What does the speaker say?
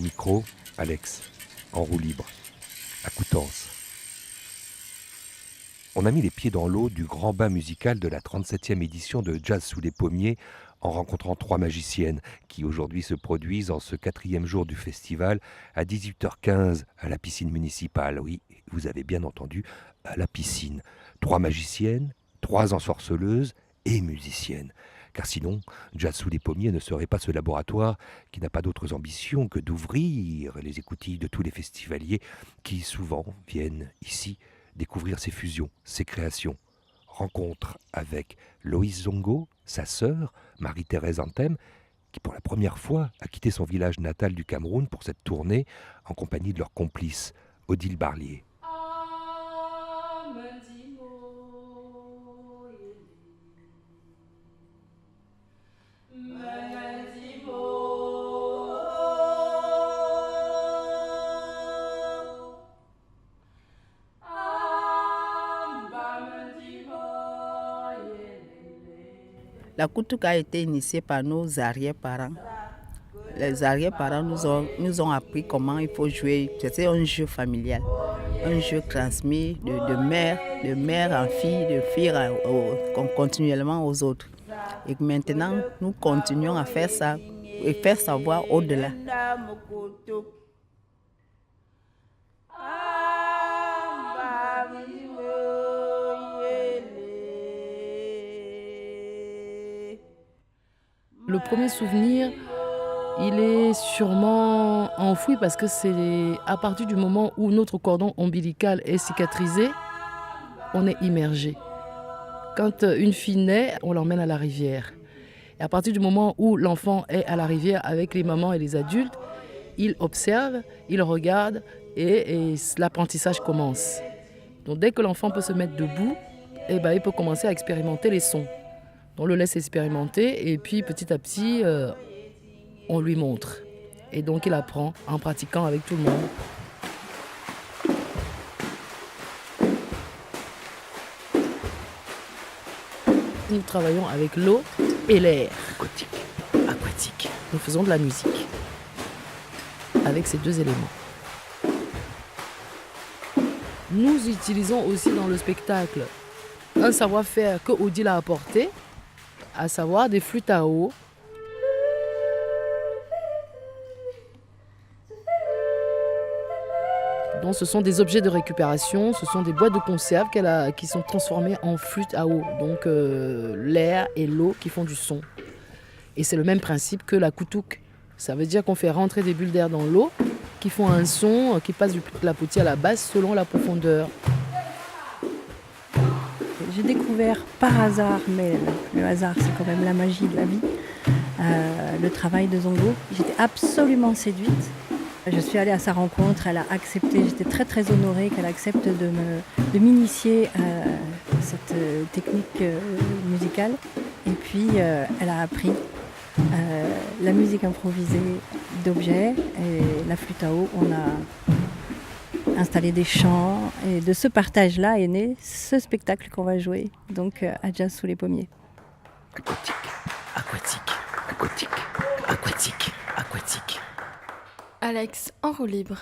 micro, Alex, en roue libre, à Coutances. On a mis les pieds dans l'eau du grand bain musical de la 37e édition de Jazz sous les pommiers en rencontrant 3 magiciennes qui aujourd'hui se produisent en ce 4e jour du festival à 18h15 à la piscine municipale. Oui, vous avez bien entendu, à la piscine. 3 magiciennes, 3 ensorceleuses et musiciennes. Car sinon, Jazz sous les pommiers ne serait pas ce laboratoire qui n'a pas d'autres ambitions que d'ouvrir les écoutilles de tous les festivaliers qui souvent viennent ici découvrir ses fusions, ses créations. Rencontre avec Loïs Zongo, sa sœur, Marie-Thérèse Anthem, qui pour la première fois a quitté son village natal du Cameroun pour cette tournée en compagnie de leur complice, Odile Barlier. La Koutouk a été initiée par nos arrière-parents. Les arrière-parents nous ont appris comment il faut jouer. C'était un jeu familial, un jeu transmis de mère en fille, de fille continuellement aux autres. Et maintenant, nous continuons à faire ça et faire savoir au-delà. Le premier souvenir, il est sûrement enfoui parce que c'est à partir du moment où notre cordon ombilical est cicatrisé, on est immergé. Quand une fille naît, on l'emmène à la rivière. Et à partir du moment où l'enfant est à la rivière avec les mamans et les adultes, il observe, il regarde et l'apprentissage commence. Donc dès que l'enfant peut se mettre debout, il peut commencer à expérimenter les sons. On le laisse expérimenter et puis petit à petit, on lui montre. Et donc il apprend en pratiquant avec tout le monde. Nous travaillons avec l'eau et l'air. Aquatique. Nous faisons de la musique avec ces 2 éléments. Nous utilisons aussi dans le spectacle un savoir-faire que Odile a apporté, à savoir des flûtes à eau. Donc ce sont des objets de récupération, ce sont des boîtes de conserve qui sont transformées en flûtes à eau. Donc l'air et l'eau qui font du son. Et c'est le même principe que la koutouk. Ça veut dire qu'on fait rentrer des bulles d'air dans l'eau qui font un son qui passe du clapotis à la basse selon la profondeur. J'ai découvert par hasard, mais le hasard c'est quand même la magie de la vie, le travail de Zongo. J'étais absolument séduite. Je suis allée à sa rencontre, elle a accepté, j'étais très très honorée qu'elle accepte de m'initier à cette technique musicale. Et puis elle a appris la musique improvisée d'objets et la flûte à eau. On a installé des chants et de ce partage-là est né ce spectacle qu'on va jouer, donc à Jazz sous les pommiers. Alex en roue libre.